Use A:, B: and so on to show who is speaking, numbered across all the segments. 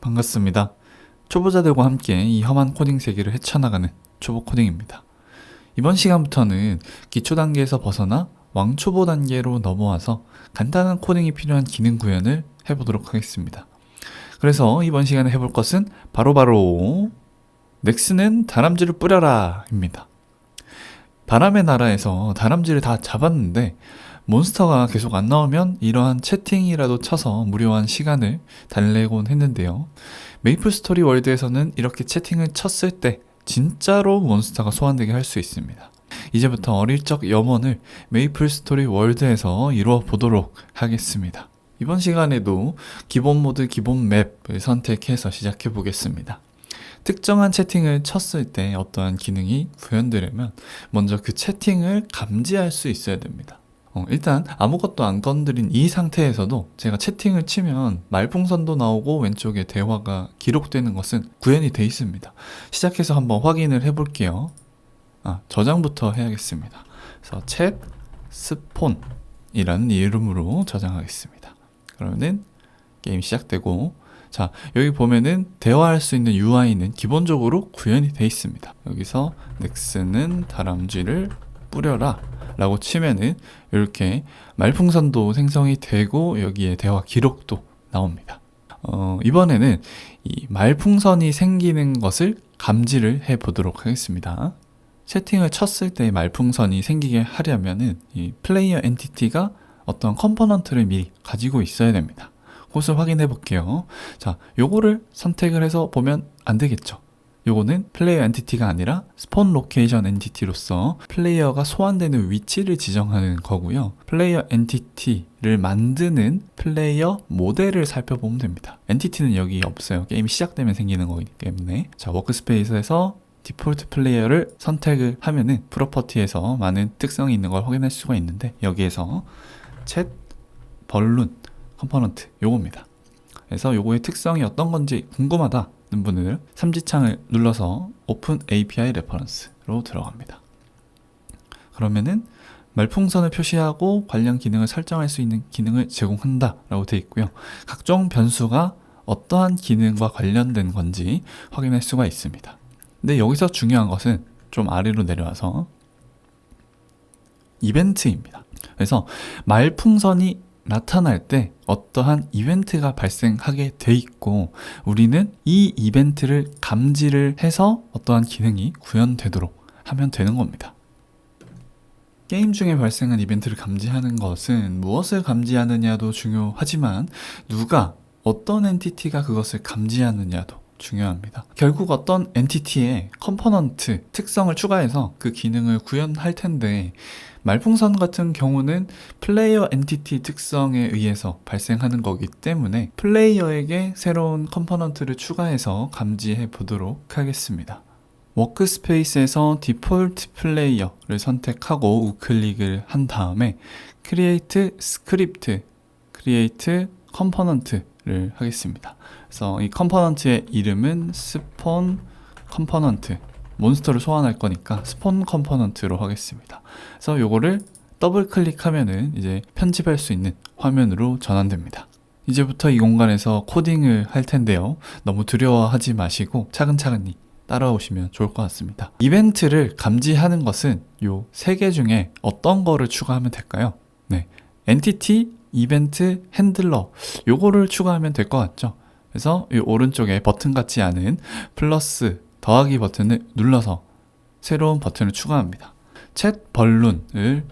A: 반갑습니다. 초보자들과 함께 이 험한 코딩 세계를 헤쳐나가는 초보 코딩입니다. 이번 시간부터는 기초 단계에서 벗어나 왕초보 단계로 넘어와서 간단한 코딩이 필요한 기능 구현을 해보도록 하겠습니다. 그래서 이번 시간에 해볼 것은 바로 넥슨은 다람쥐를 뿌려라 입니다. 바람의 나라에서 다람쥐를 다 잡았는데 몬스터가 계속 안 나오면 이러한 채팅이라도 쳐서 무료한 시간을 달래곤 했는데요. 메이플 스토리 월드에서는 이렇게 채팅을 쳤을 때 진짜로 몬스터가 소환되게 할 수 있습니다. 이제부터 어릴 적 염원을 메이플 스토리 월드에서 이루어 보도록 하겠습니다. 이번 시간에도 기본 모드 기본 맵을 선택해서 시작해 보겠습니다. 특정한 채팅을 쳤을 때 어떠한 기능이 구현되려면 먼저 그 채팅을 감지할 수 있어야 됩니다. 일단 아무것도 안 건드린 이 상태에서도 제가 채팅을 치면 말풍선도 나오고 왼쪽에 대화가 기록되는 것은 구현이 되어 있습니다. 시작해서 한번 확인을 해볼게요. 저장부터 해야겠습니다. 그래서 챗 스폰이라는 이름으로 저장하겠습니다. 그러면은 게임 시작되고, 자, 여기 보면은 대화할 수 있는 UI는 기본적으로 구현이 되어 있습니다. 여기서 넥슨은 다람쥐를 뿌려라 라고 치면은 이렇게 말풍선도 생성이 되고 여기에 대화 기록도 나옵니다. 이번에는 이 말풍선이 생기는 것을 감지를 해 보도록 하겠습니다. 채팅을 쳤을 때 말풍선이 생기게 하려면은 이 플레이어 엔티티가 어떤 컴포넌트를 미리 가지고 있어야 됩니다. 그것을 확인해 볼게요. 자, 요거를 선택을 해서 보면 안 되겠죠. 요거는 플레이어 엔티티가 아니라 스폰 로케이션 엔티티로서 플레이어가 소환되는 위치를 지정하는 거고요. 플레이어 엔티티를 만드는 플레이어 모델을 살펴보면 됩니다. 엔티티는 여기 없어요. 게임이 시작되면 생기는 거기 때문에. 자, 워크스페이스에서 디폴트 플레이어를 선택을 하면은 프로퍼티에서 많은 특성이 있는 걸 확인할 수가 있는데, 여기에서 챗 벌룬 컴포넌트 요겁니다. 그래서 요거의 특성이 어떤 건지 궁금하다 분을 삼지창을 눌러서 오픈 API 레퍼런스로 들어갑니다. 그러면은 말풍선을 표시하고 관련 기능을 설정할 수 있는 기능을 제공한다 라고 되어 있고요. 각종 변수가 어떠한 기능과 관련된 건지 확인할 수가 있습니다. 근데 여기서 중요한 것은 좀 아래로 내려와서 이벤트입니다. 그래서 말풍선이 나타날 때 어떠한 이벤트가 발생하게 돼 있고, 우리는 이 이벤트를 감지를 해서 어떠한 기능이 구현되도록 하면 되는 겁니다. 게임 중에 발생한 이벤트를 감지하는 것은 무엇을 감지하느냐도 중요하지만 누가, 어떤 엔티티가 그것을 감지하느냐도 중요합니다. 결국 어떤 엔티티에 컴포넌트 특성을 추가해서 그 기능을 구현할 텐데, 말풍선 같은 경우는 플레이어 엔티티 특성에 의해서 발생하는 거기 때문에 플레이어에게 새로운 컴포넌트를 추가해서 감지해 보도록 하겠습니다. 워크스페이스에서 디폴트 플레이어를 선택하고 우클릭을 한 다음에 Create Script, Create Component를 하겠습니다. 그래서 이 컴포넌트의 이름은 스폰 컴포넌트, 몬스터를 소환할 거니까 스폰 컴포넌트로 하겠습니다. 그래서 요거를 더블 클릭하면은 이제 편집할 수 있는 화면으로 전환됩니다. 이제부터 이 공간에서 코딩을 할 텐데요. 너무 두려워하지 마시고 차근차근히 따라오시면 좋을 것 같습니다. 이벤트를 감지하는 것은 요 세 개 중에 어떤 거를 추가하면 될까요? 네, 엔티티, 이벤트, 핸들러 요거를 추가하면 될 것 같죠? 그래서 이 오른쪽에 버튼 같지 않은 플러스 더하기 버튼을 눌러서 새로운 버튼을 추가합니다. 챗 벌룬을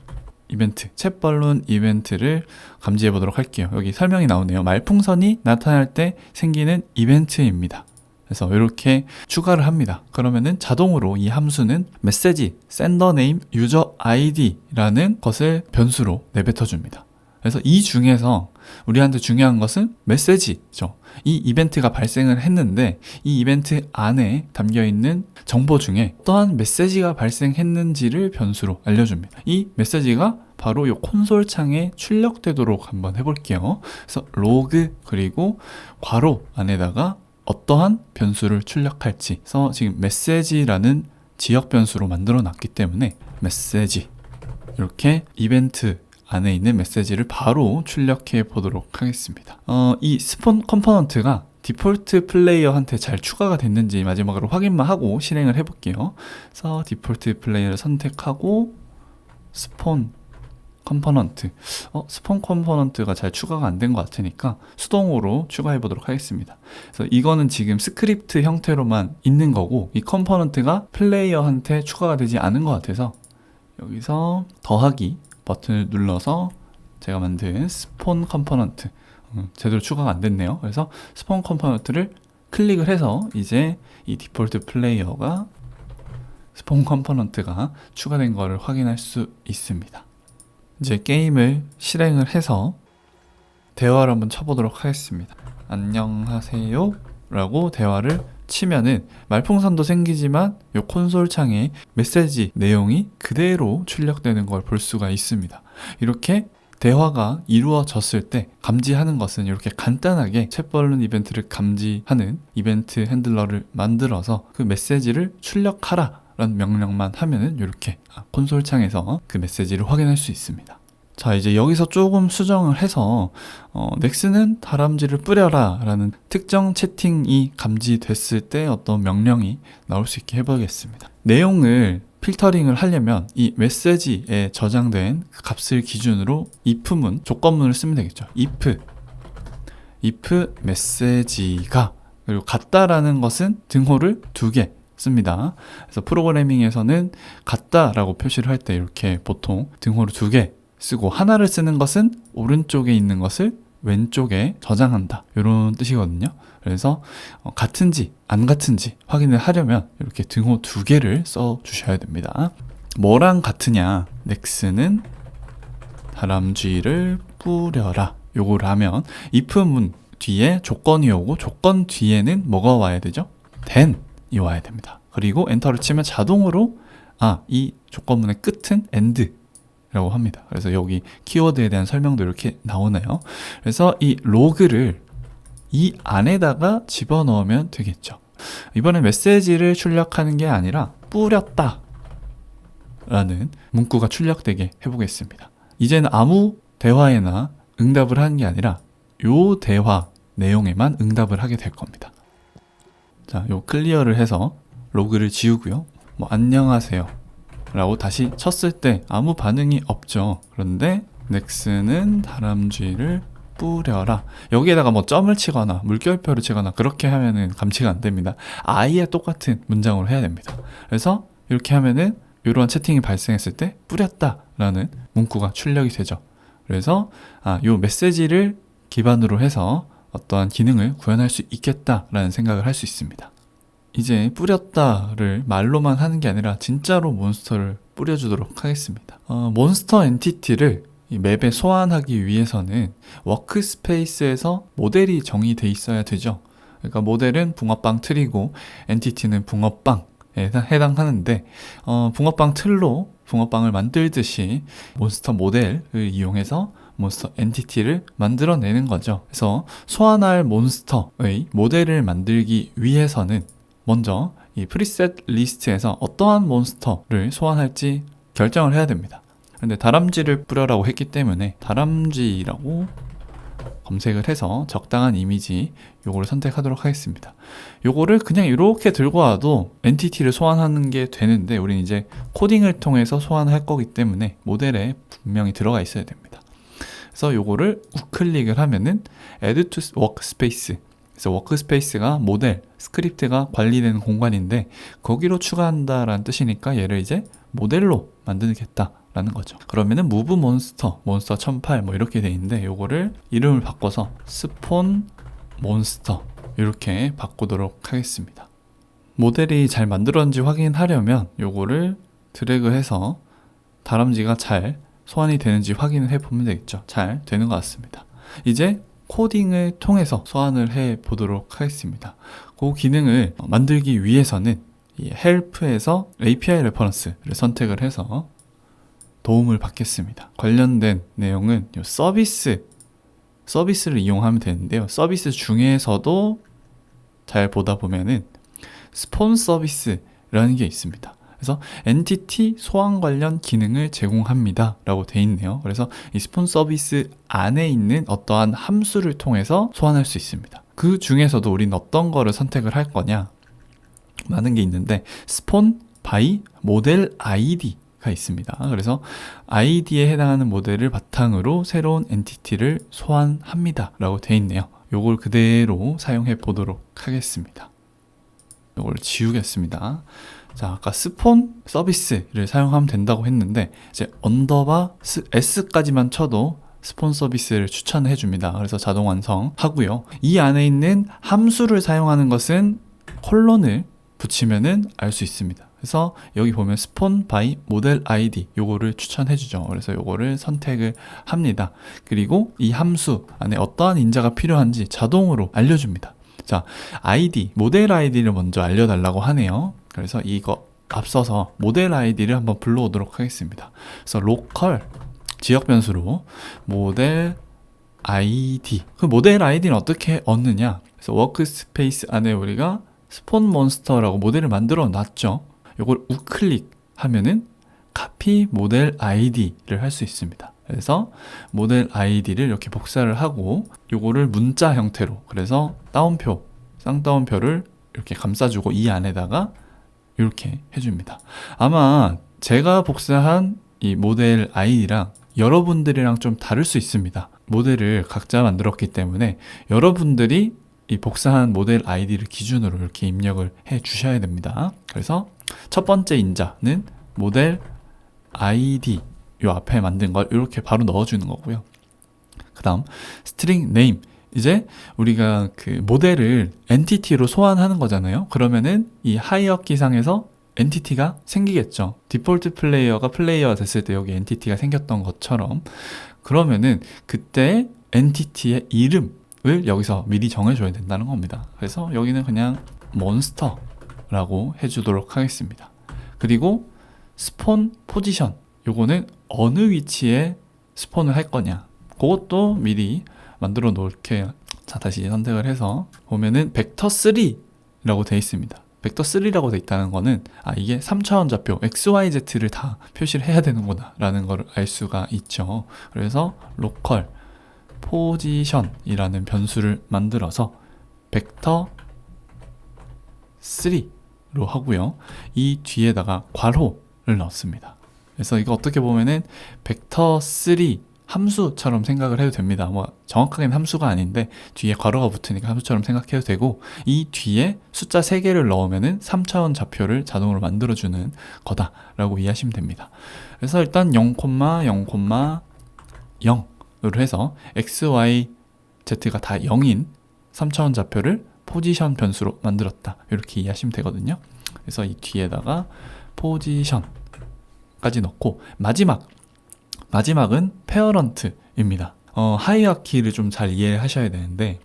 A: 이벤트, 챗 벌룬 이벤트를 감지해 보도록 할게요. 여기 설명이 나오네요. 말풍선이 나타날 때 생기는 이벤트입니다. 그래서 이렇게 추가를 합니다. 그러면은 자동으로 이 함수는 메시지, sender name, user id라는 것을 변수로 내뱉어 줍니다. 그래서 이 중에서 우리한테 중요한 것은 메시지죠. 이 이벤트가 발생을 했는데 이 이벤트 안에 담겨있는 정보 중에 어떠한 메시지가 발생했는지를 변수로 알려줍니다. 이 메시지가 바로 이 콘솔 창에 출력되도록 한번 해볼게요. 그래서 로그 그리고 괄호 안에다가 어떠한 변수를 출력할지, 그래서 지금 메시지라는 지역 변수로 만들어 놨기 때문에 메시지, 이렇게 이벤트 안에 있는 메시지를 바로 출력해 보도록 하겠습니다. 이 스폰 컴포넌트가 디폴트 플레이어한테 잘 추가가 됐는지 마지막으로 확인만 하고 실행을 해볼게요. 그래서 디폴트 플레이어를 선택하고 스폰 컴포넌트, 스폰 컴포넌트가 잘 추가가 안 된 것 같으니까 수동으로 추가해 보도록 하겠습니다. 그래서 이거는 지금 스크립트 형태로만 있는 거고, 이 컴포넌트가 플레이어한테 추가가 되지 않은 것 같아서 여기서 더하기 버튼을 눌러서 제가 만든 스폰 컴포넌트, 제대로 추가가 안 됐네요. 그래서 스폰 컴포넌트를 클릭을 해서 이제 이 디폴트 플레이어가 스폰 컴포넌트가 추가된 것을 확인할 수 있습니다. 이제 게임을 실행을 해서 대화를 한번 쳐보도록 하겠습니다. 안녕하세요 라고 대화를 치면은 말풍선도 생기지만 이 콘솔 창에 메시지 내용이 그대로 출력되는 걸 볼 수가 있습니다. 이렇게 대화가 이루어졌을 때 감지하는 것은 이렇게 간단하게 챗벌룬 이벤트를 감지하는 이벤트 핸들러를 만들어서 그 메시지를 출력하라 라는 명령만 하면은 이렇게 콘솔 창에서 그 메시지를 확인할 수 있습니다. 자, 이제 여기서 조금 수정을 해서 넥슨은 다람쥐를 뿌려라 라는 특정 채팅이 감지됐을 때 어떤 명령이 나올 수 있게 해보겠습니다. 내용을 필터링을 하려면 이 메시지에 저장된 그 값을 기준으로 if문, 조건문을 쓰면 되겠죠. if 메시지가, 그리고 같다라는 것은 등호를 2개 씁니다. 그래서 프로그래밍에서는 같다라고 표시를 할 때 이렇게 보통 등호를 2개 쓰고, 하나를 쓰는 것은 오른쪽에 있는 것을 왼쪽에 저장한다, 이런 뜻이거든요. 그래서 같은지 안 같은지 확인을 하려면 이렇게 등호 2개를 써 주셔야 됩니다. 뭐랑 같으냐, 넥슨은 다람쥐를 뿌려라, 요거를 하면 if문 뒤에 조건이 오고, 조건 뒤에는 뭐가 와야 되죠? then이 와야 됩니다. 그리고 엔터를 치면 자동으로 이 조건문의 끝은 end 라고 합니다. 그래서 여기 키워드에 대한 설명도 이렇게 나오네요. 그래서 이 로그를 이 안에다가 집어넣으면 되겠죠. 이번엔 메시지를 출력하는 게 아니라 뿌렸다 라는 문구가 출력되게 해보겠습니다. 이제는 아무 대화에나 응답을 하는 게 아니라 요 대화 내용에만 응답을 하게 될 겁니다. 자, 요 클리어를 해서 로그를 지우고요. 안녕하세요 라고 다시 쳤을 때 아무 반응이 없죠. 그런데 넥슨은 다람쥐를 뿌려라, 여기에다가 점을 치거나 물결표를 치거나 그렇게 하면은 감지가 안 됩니다. 아예 똑같은 문장으로 해야 됩니다. 그래서 이렇게 하면은 이러한 채팅이 발생했을 때 뿌렸다 라는 문구가 출력이 되죠. 그래서 요 메시지를 기반으로 해서 어떠한 기능을 구현할 수 있겠다라는 생각을 할 수 있습니다. 이제 뿌렸다를 말로만 하는 게 아니라 진짜로 몬스터를 뿌려주도록 하겠습니다. 몬스터 엔티티를 이 맵에 소환하기 위해서는 워크스페이스에서 모델이 정의돼 있어야 되죠. 그러니까 모델은 붕어빵 틀이고 엔티티는 붕어빵에 해당하는데, 붕어빵 틀로 붕어빵을 만들듯이 몬스터 모델을 이용해서 몬스터 엔티티를 만들어내는 거죠. 그래서 소환할 몬스터의 모델을 만들기 위해서는 먼저 이 프리셋 리스트에서 어떠한 몬스터를 소환할지 결정을 해야 됩니다. 근데 다람쥐를 뿌려라고 했기 때문에 다람쥐라고 검색을 해서 적당한 이미지 요거를 선택하도록 하겠습니다. 요거를 그냥 이렇게 들고 와도 엔티티를 소환하는 게 되는데, 우리는 이제 코딩을 통해서 소환할 거기 때문에 모델에 분명히 들어가 있어야 됩니다. 그래서 요거를 우클릭을 하면은 add to workspace, 그래서 워크스페이스가 모델, 스크립트가 관리되는 공간인데 거기로 추가한다라는 뜻이니까 얘를 이제 모델로 만들겠다라는 거죠. 그러면은 move 몬스터 1008 이렇게 돼 있는데 요거를 이름을 바꿔서 스폰 몬스터 이렇게 바꾸도록 하겠습니다. 모델이 잘 만들었는지 확인하려면 요거를 드래그해서 다람쥐가 잘 소환이 되는지 확인을 해보면 되겠죠. 잘 되는 것 같습니다. 이제 코딩을 통해서 소환을 해 보도록 하겠습니다. 그 기능을 만들기 위해서는 이 help에서 API 레퍼런스를 선택을 해서 도움을 받겠습니다. 관련된 내용은 이 서비스를 이용하면 되는데요. 서비스 중에서도 잘 보다 보면은 스폰 서비스라는 게 있습니다. 그래서 엔티티 소환 관련 기능을 제공합니다 라고 돼 있네요. 그래서 이 스폰 서비스 안에 있는 어떠한 함수를 통해서 소환할 수 있습니다. 그 중에서도 우리는 어떤 거를 선택을 할 거냐? 많은 게 있는데 스폰 바이 모델 아이디가 있습니다. 그래서 아이디에 해당하는 모델을 바탕으로 새로운 엔티티를 소환합니다 라고 되어 있네요. 요걸 그대로 사용해 보도록 하겠습니다. 요걸 지우겠습니다. 자, 아까 스폰 서비스를 사용하면 된다고 했는데 이제 언더바 s까지만 쳐도 스폰 서비스를 추천해 줍니다. 그래서 자동 완성하고요. 이 안에 있는 함수를 사용하는 것은 콜론을 붙이면은 알 수 있습니다. 그래서 여기 보면 스폰 바이 모델 아이디 요거를 추천해 주죠. 그래서 요거를 선택을 합니다. 그리고 이 함수 안에 어떠한 인자가 필요한지 자동으로 알려줍니다. 자, 아이디, 모델 아이디를 먼저 알려달라고 하네요. 그래서 이거 앞서서 모델 아이디를 한번 불러오도록 하겠습니다. 그래서 로컬 지역 변수로 모델 아이디, 그 모델 아이디는 어떻게 얻느냐? 그래서 워크스페이스 안에 우리가 스폰 몬스터라고 모델을 만들어 놨죠. 이걸 우클릭 하면은 카피 모델 아이디를 할 수 있습니다. 그래서 모델 아이디를 이렇게 복사를 하고 요거를 문자 형태로, 그래서 따옴표, 쌍따옴표를 이렇게 감싸주고 이 안에다가 이렇게 해줍니다. 아마 제가 복사한 이 모델 아이디랑 여러분들이랑 좀 다를 수 있습니다. 모델을 각자 만들었기 때문에 여러분들이 이 복사한 모델 아이디를 기준으로 이렇게 입력을 해 주셔야 됩니다. 그래서 첫 번째 인자는 모델 아이디 요 앞에 만든 걸 이렇게 바로 넣어주는 거고요. 그 다음 스트링 네임, 이제 우리가 그 모델을 엔티티로 소환하는 거잖아요. 그러면은 이 하이어키 상에서 엔티티가 생기겠죠. 디폴트 플레이어가 플레이어가 됐을 때 여기 엔티티가 생겼던 것처럼, 그러면은 그때 엔티티의 이름을 여기서 미리 정해줘야 된다는 겁니다. 그래서 여기는 그냥 몬스터라고 해주도록 하겠습니다. 그리고 스폰 포지션, 요거는 어느 위치에 스폰을 할 거냐, 그것도 미리 만들어 놓을게요. 자, 다시 선택을 해서 보면은 벡터 3라고 되어 있습니다. 벡터 3라고 되어 있다는 거는 이게 3차원 좌표 XYZ를 다 표시를 해야 되는구나 라는 걸 알 수가 있죠. 그래서 로컬 포지션이라는 변수를 만들어서 벡터 3로 하고요. 이 뒤에다가 괄호를 넣습니다. 그래서 이거 어떻게 보면은 벡터 3 함수처럼 생각을 해도 됩니다. 뭐 정확하게는 함수가 아닌데 뒤에 괄호가 붙으니까 함수처럼 생각해도 되고, 이 뒤에 숫자 3개를 넣으면은 3차원 좌표를 자동으로 만들어주는 거다라고 이해하시면 됩니다. 그래서 일단 0,0,0으로 해서 x, y, z가 다 0인 3차원 좌표를 포지션 변수로 만들었다, 이렇게 이해하시면 되거든요. 그래서 이 뒤에다가 포지션까지 넣고 마지막은 페어런트입니다. 하이어키를 좀 잘 이해하셔야 되는데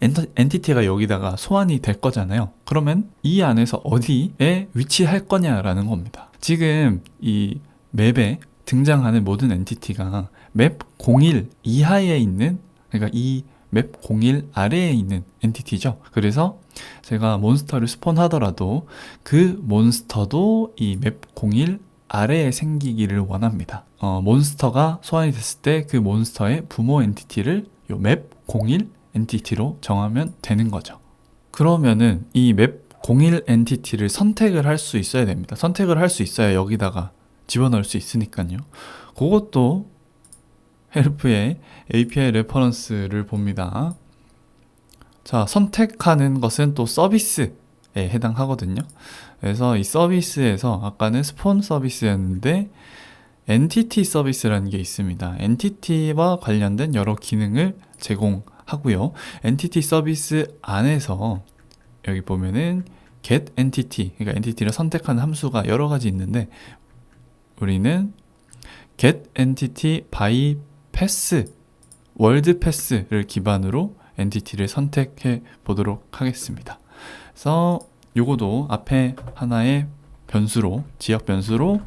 A: 엔티티가 여기다가 소환이 될 거잖아요. 그러면 이 안에서 어디에 위치할 거냐라는 겁니다. 지금 이 맵에 등장하는 모든 엔티티가 맵 01 이하에 있는, 그러니까 이 맵 01 아래에 있는 엔티티죠. 그래서 제가 몬스터를 스폰하더라도 그 몬스터도 이 맵 01 아래에 생기기를 원합니다. 몬스터가 소환이 됐을 때 그 몬스터의 부모 엔티티를 요 맵 01 엔티티로 정하면 되는 거죠. 그러면은 이 맵 01 엔티티를 선택을 할 수 있어야 됩니다. 선택을 할 수 있어야 여기다가 집어넣을 수 있으니까요. 그것도 헬프의 API 레퍼런스를 봅니다. 자, 선택하는 것은 또 서비스에 해당하거든요. 그래서 이 서비스에서 아까는 스폰 서비스였는데 엔티티 서비스라는 게 있습니다. 엔티티와 관련된 여러 기능을 제공하고요. 엔티티 서비스 안에서 여기 보면은 get entity, 그러니까 엔티티를 선택하는 함수가 여러 가지 있는데 우리는 get entity by pass, 월드 패스를 기반으로 엔티티를 선택해 보도록 하겠습니다. 그래서 요거도 앞에 하나의 변수로, 지역 변수로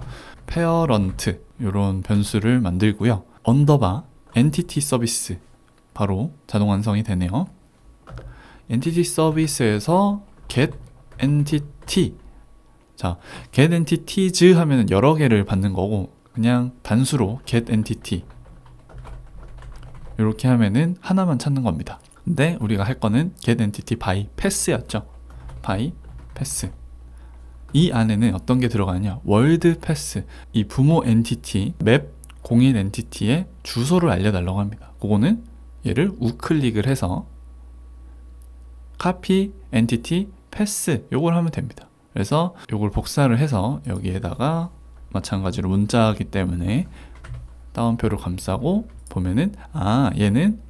A: 페어런트 요런 변수를 만들고요. 언더바 엔티티 서비스 바로 자동 완성이 되네요. 엔티티 서비스에서 get entity, 자, get entities 하면은 여러 개를 받는 거고, 그냥 단수로 get entity 이렇게 하면은 하나만 찾는 겁니다. 근데 우리가 할 거는 get entity by pass였죠. by pass. 이 안에는 어떤 게 들어가냐? 월드 패스. 이 부모 엔티티, 맵 공인 엔티티의 주소를 알려달라고 합니다. 그거는 얘를 우클릭을 해서 copy entity pass 요걸 하면 됩니다. 그래서 요걸 복사를 해서 여기에다가 마찬가지로 문자이기 때문에 따옴표를 감싸고 보면은 얘는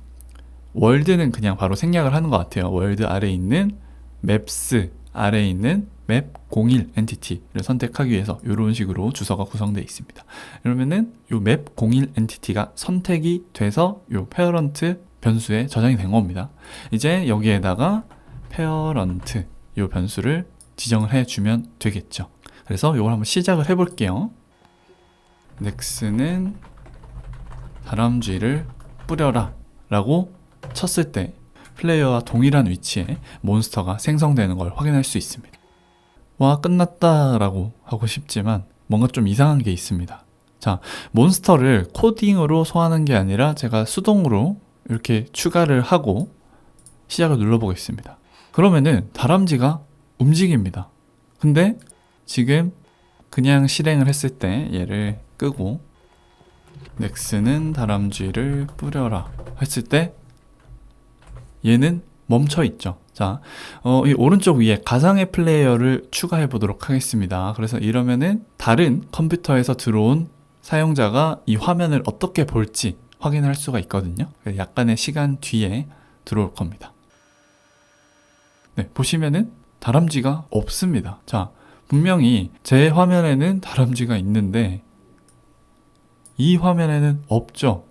A: 월드는 그냥 바로 생략을 하는 것 같아요. 월드 아래에 있는 맵스 아래에 있는 맵 01 엔티티를 선택하기 위해서 이런 식으로 주소가 구성되어 있습니다. 그러면은 이 맵 01 엔티티가 선택이 돼서 이 페어런트 변수에 저장이 된 겁니다. 이제 여기에다가 페어런트 이 변수를 지정을 해주면 되겠죠. 그래서 이걸 한번 시작을 해볼게요. 넥스는 다람쥐를 뿌려라 라고 쳤을 때 플레이어와 동일한 위치에 몬스터가 생성되는 걸 확인할 수 있습니다. 와, 끝났다 라고 하고 싶지만 뭔가 좀 이상한 게 있습니다. 자, 몬스터를 코딩으로 소환한 게 아니라 제가 수동으로 이렇게 추가를 하고 시작을 눌러보겠습니다. 그러면은 다람쥐가 움직입니다. 근데 지금 그냥 실행을 했을 때 얘를 끄고 넥스는 다람쥐를 뿌려라 했을 때 얘는 멈춰 있죠. 자, 이 오른쪽 위에 가상의 플레이어를 추가해 보도록 하겠습니다. 그래서 이러면은 다른 컴퓨터에서 들어온 사용자가 이 화면을 어떻게 볼지 확인할 수가 있거든요. 약간의 시간 뒤에 들어올 겁니다. 네, 보시면은 다람쥐가 없습니다. 자, 분명히 제 화면에는 다람쥐가 있는데 이 화면에는 없죠.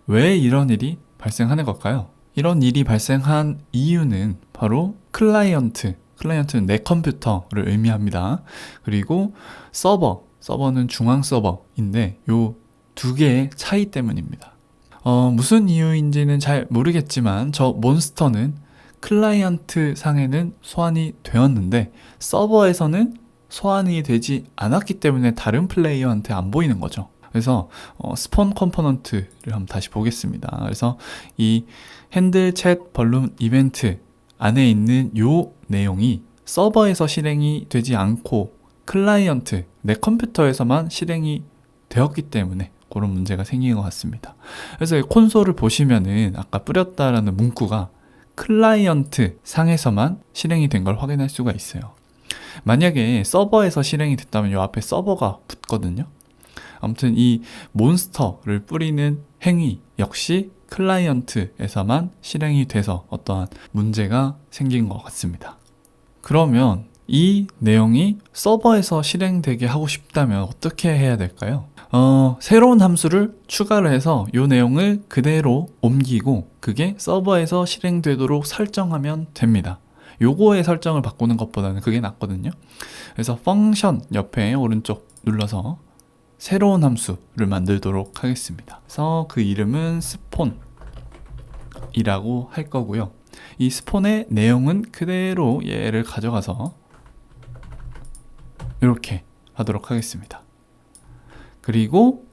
A: 왜 이런 일이 발생하는 걸까요? 이런 일이 발생한 이유는 바로 클라이언트는 내 컴퓨터를 의미합니다. 그리고 서버는 중앙 서버인데 요 두 개의 차이 때문입니다. 무슨 이유인지는 잘 모르겠지만 저 몬스터는 클라이언트 상에는 소환이 되었는데 서버에서는 소환이 되지 않았기 때문에 다른 플레이어한테 안 보이는 거죠. 그래서 스폰 컴포넌트를 한번 다시 보겠습니다. 그래서 이 핸들 챗 벌룬 이벤트 안에 있는 요 내용이 서버에서 실행이 되지 않고 클라이언트, 내 컴퓨터에서만 실행이 되었기 때문에 그런 문제가 생긴 것 같습니다. 그래서 콘솔을 보시면은 아까 뿌렸다라는 문구가 클라이언트 상에서만 실행이 된 걸 확인할 수가 있어요. 만약에 서버에서 실행이 됐다면 요 앞에 서버가 붙거든요. 아무튼 이 몬스터를 뿌리는 행위 역시 클라이언트에서만 실행이 돼서 어떠한 문제가 생긴 것 같습니다. 그러면 이 내용이 서버에서 실행되게 하고 싶다면 어떻게 해야 될까요? 새로운 함수를 추가를 해서 이 내용을 그대로 옮기고 그게 서버에서 실행되도록 설정하면 됩니다. 요거의 설정을 바꾸는 것보다는 그게 낫거든요. 그래서 펑션 옆에 오른쪽 눌러서 새로운 함수를 만들도록 하겠습니다. 그래서 그 이름은 스폰이라고 할 거고요. 이 스폰의 내용은 그대로 얘를 가져가서 이렇게 하도록 하겠습니다. 그리고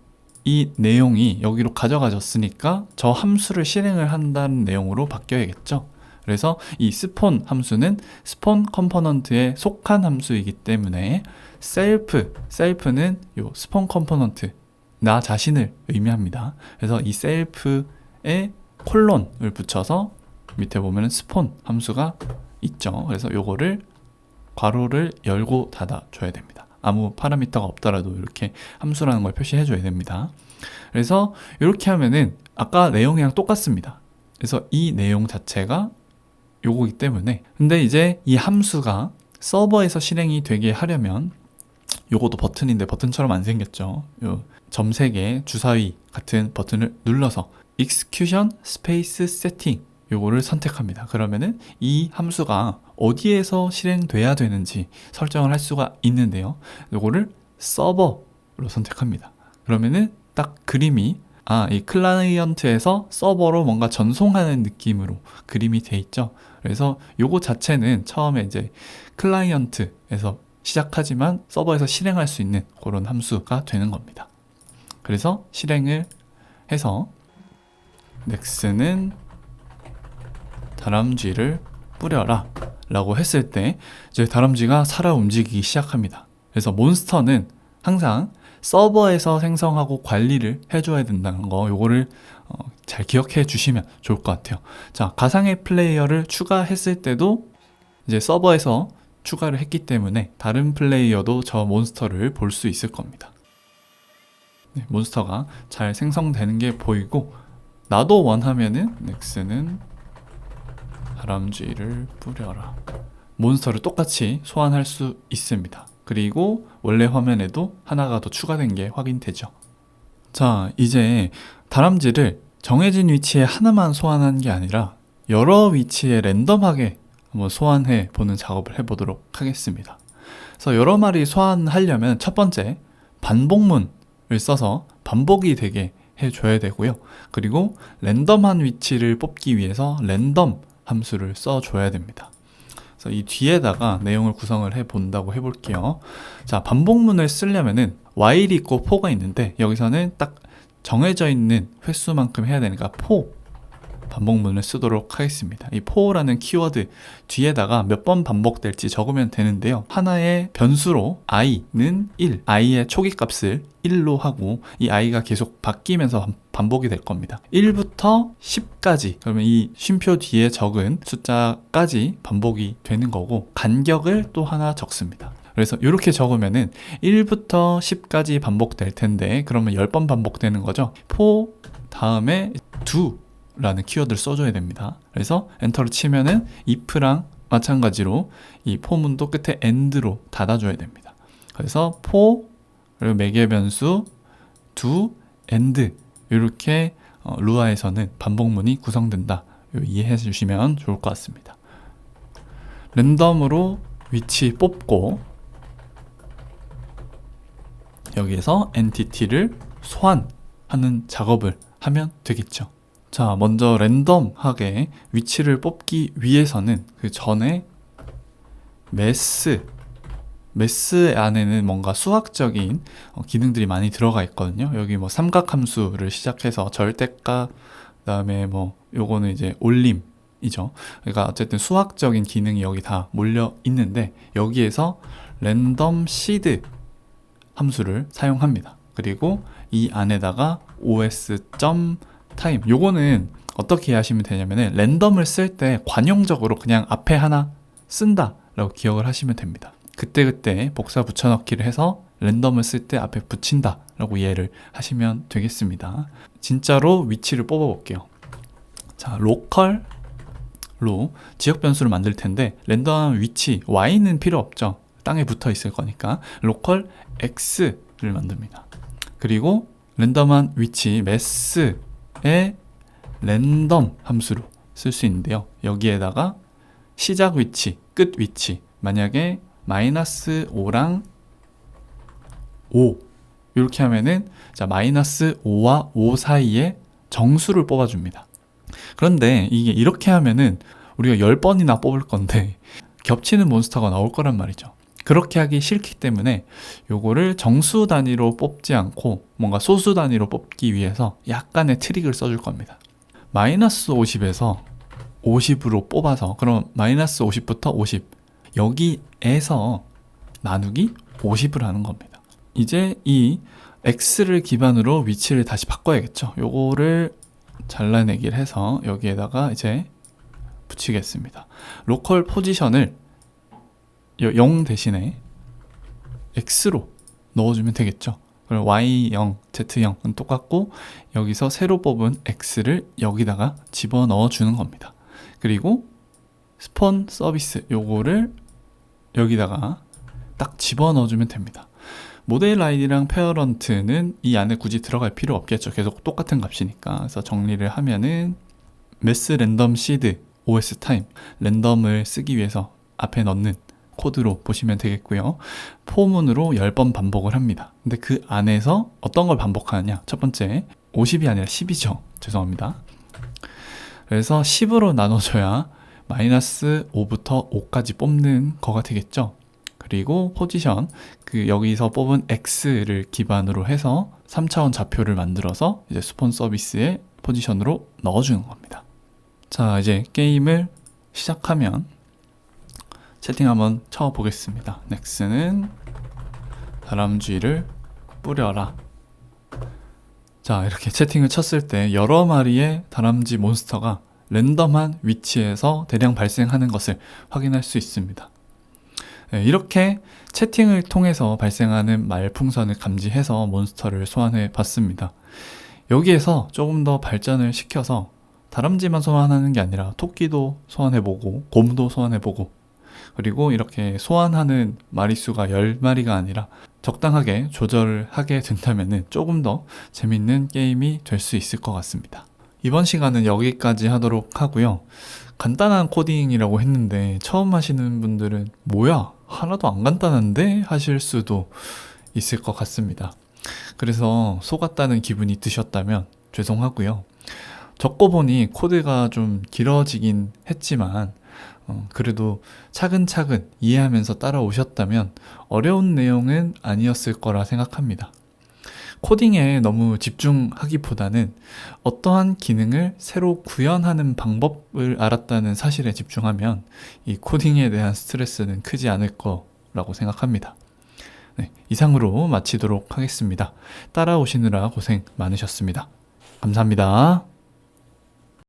A: 이 내용이 여기로 가져가졌으니까 저 함수를 실행을 한다는 내용으로 바뀌어야겠죠. 그래서 이 스폰 함수는 스폰 컴포넌트에 속한 함수이기 때문에 셀프는 요 스폰 컴포넌트 나 자신을 의미합니다. 그래서 이 셀프에 콜론을 붙여서 밑에 보면 스폰 함수가 있죠. 그래서 요거를 괄호를 열고 닫아 줘야 됩니다. 아무 파라미터가 없더라도 이렇게 함수라는 걸 표시해 줘야 됩니다. 그래서 이렇게 하면은 아까 내용이랑 똑같습니다. 그래서 이 내용 자체가 요거기 때문에 근데 이제 이 함수가 서버에서 실행이 되게 하려면 요것도 버튼인데 버튼처럼 안 생겼죠. 요 점 3개 주사위 같은 버튼을 눌러서 execution space setting 요거를 선택합니다. 그러면은 이 함수가 어디에서 실행돼야 되는지 설정을 할 수가 있는데요. 요거를 서버로 선택합니다. 그러면은 딱 그림이 이 클라이언트에서 서버로 뭔가 전송하는 느낌으로 그림이 돼 있죠. 그래서 요거 자체는 처음에 이제 클라이언트에서 시작하지만 서버에서 실행할 수 있는 그런 함수가 되는 겁니다. 그래서 실행을 해서 넥스는 다람쥐를 뿌려라 라고 했을 때 이제 다람쥐가 살아 움직이기 시작합니다. 그래서 몬스터는 항상 서버에서 생성하고 관리를 해줘야 된다는 거, 요거를 잘 기억해 주시면 좋을 것 같아요. 자, 가상의 플레이어를 추가했을 때도 이제 서버에서 추가를 했기 때문에 다른 플레이어도 저 몬스터를 볼 수 있을 겁니다. 네, 몬스터가 잘 생성되는 게 보이고, 나도 원하면은 넥스는 다람쥐를 뿌려라, 몬스터를 똑같이 소환할 수 있습니다. 그리고 원래 화면에도 하나가 더 추가된 게 확인되죠. 자, 이제 다람쥐를 정해진 위치에 하나만 소환하는 게 아니라 여러 위치에 랜덤하게 한번 소환해 보는 작업을 해보도록 하겠습니다. 그래서 여러 마리 소환하려면 첫 번째, 반복문을 써서 반복이 되게 해줘야 되고요. 그리고 랜덤한 위치를 뽑기 위해서 랜덤 함수를 써줘야 됩니다. 그래서 이 뒤에다가 내용을 구성을 해 본다고 해볼게요. 자, 반복문을 쓰려면은 while이 있고 for가 있는데, 여기서는 딱 정해져 있는 횟수만큼 해야 되니까 for 반복문을 쓰도록 하겠습니다. 이 for라는 키워드 뒤에다가 몇 번 반복될지 적으면 되는데요. 하나의 변수로 i는 1, i의 초기 값을 1로 하고, 이 i가 계속 바뀌면서 반복이 될 겁니다. 1부터 10까지, 그러면 이 쉼표 뒤에 적은 숫자까지 반복이 되는 거고, 간격을 또 하나 적습니다. 그래서 이렇게 적으면은 1부터 10까지 반복될 텐데, 그러면 10번 반복되는 거죠. for 다음에 do 라는 키워드를 써줘야 됩니다. 그래서 엔터를 치면은 if랑 마찬가지로 이 for문도 끝에 end로 닫아줘야 됩니다. 그래서 for, 그리고 매개 변수 do, end, 이렇게 루아에서는 반복문이 구성된다. 이해해 주시면 좋을 것 같습니다. 랜덤으로 위치 뽑고, 여기에서 엔티티를 소환하는 작업을 하면 되겠죠. 자, 먼저 랜덤하게 위치를 뽑기 위해서는 그 전에 매스 안에는 뭔가 수학적인 기능들이 많이 들어가 있거든요. 여기 뭐 삼각함수를 시작해서 절대값, 그다음에 뭐 요거는 이제 올림이죠. 그러니까 어쨌든 수학적인 기능이 여기 다 몰려 있는데, 여기에서 랜덤 시드 함수를 사용합니다. 그리고 이 안에다가 os.time, 요거는 어떻게 하시면 되냐면은 랜덤을 쓸 때 관용적으로 그냥 앞에 하나 쓴다 라고 기억을 하시면 됩니다. 그때그때 복사 붙여넣기를 해서 랜덤을 쓸 때 앞에 붙인다 라고 이해를 하시면 되겠습니다. 진짜로 위치를 뽑아 볼게요. 자, 로컬로 지역 변수를 만들 텐데, 랜덤 위치 y는 필요 없죠. 땅에 붙어 있을 거니까 로컬 x를 만듭니다. 그리고 랜덤한 위치 매스의 랜덤 함수로 쓸 수 있는데요. 여기에다가 시작 위치, 끝 위치, 만약에 -5랑 5 이렇게 하면은, 자, -5와 5 사이에 정수를 뽑아줍니다. 그런데 이게 이렇게 하면은 우리가 10번이나 뽑을 건데 겹치는 몬스터가 나올 거란 말이죠. 그렇게 하기 싫기 때문에 요거를 정수 단위로 뽑지 않고 뭔가 소수 단위로 뽑기 위해서 약간의 트릭을 써줄 겁니다. -50에서 50으로 뽑아서, 그럼 -50부터 50, 여기에서 나누기 50을 하는 겁니다. 이제 이 x를 기반으로 위치를 다시 바꿔야겠죠. 요거를 잘라내기를 해서 여기에다가 이제 붙이겠습니다. 로컬 포지션을 0 대신에 x로 넣어주면 되겠죠. 그럼 y0, z0은 똑같고, 여기서 새로 뽑은 x를 여기다가 집어넣어 주는 겁니다. 그리고 스폰 서비스, 요거를 여기다가 딱 집어넣어 주면 됩니다. 모델 아이디랑 페어런트는 이 안에 굳이 들어갈 필요 없겠죠. 계속 똑같은 값이니까. 그래서 정리를 하면은 매스 랜덤 시드 os 타임, 랜덤을 쓰기 위해서 앞에 넣는 코드로 보시면 되겠고요. 포문으로 10번 반복을 합니다. 근데 그 안에서 어떤 걸 반복하느냐? 첫 번째, 50이 아니라 10이죠. 죄송합니다. 그래서 10으로 나눠줘야 -5부터 5까지 뽑는 거가 되겠죠. 그리고 포지션, 그 여기서 뽑은 x를 기반으로 해서 3차원 좌표를 만들어서 이제 스폰 서비스의 포지션으로 넣어주는 겁니다. 자, 자, 이제 게임을 시작하면 채팅 한번 쳐보겠습니다. 넥슨은 다람쥐를 뿌려라. 자, 이렇게 채팅을 쳤을 때 여러 마리의 다람쥐 몬스터가 랜덤한 위치에서 대량 발생하는 것을 확인할 수 있습니다. 네, 이렇게 채팅을 통해서 발생하는 말풍선을 감지해서 몬스터를 소환해 봤습니다. 여기에서 조금 더 발전을 시켜서 다람쥐만 소환하는 게 아니라 토끼도 소환해보고 곰도 소환해보고, 그리고 이렇게 소환하는 마리수가 10마리가 아니라 적당하게 조절을 하게 된다면 조금 더 재밌는 게임이 될 수 있을 것 같습니다. 이번 시간은 여기까지 하도록 하고요. 간단한 코딩이라고 했는데 처음 하시는 분들은 뭐야? 하나도 안 간단한데? 하실 수도 있을 것 같습니다. 그래서 속았다는 기분이 드셨다면 죄송하고요. 적고 보니 코드가 좀 길어지긴 했지만 그래도 차근차근 이해하면서 따라오셨다면 어려운 내용은 아니었을 거라 생각합니다. 코딩에 너무 집중하기보다는 어떠한 기능을 새로 구현하는 방법을 알았다는 사실에 집중하면 이 코딩에 대한 스트레스는 크지 않을 거라고 생각합니다. 네, 이상으로 마치도록 하겠습니다. 따라오시느라 고생 많으셨습니다. 감사합니다.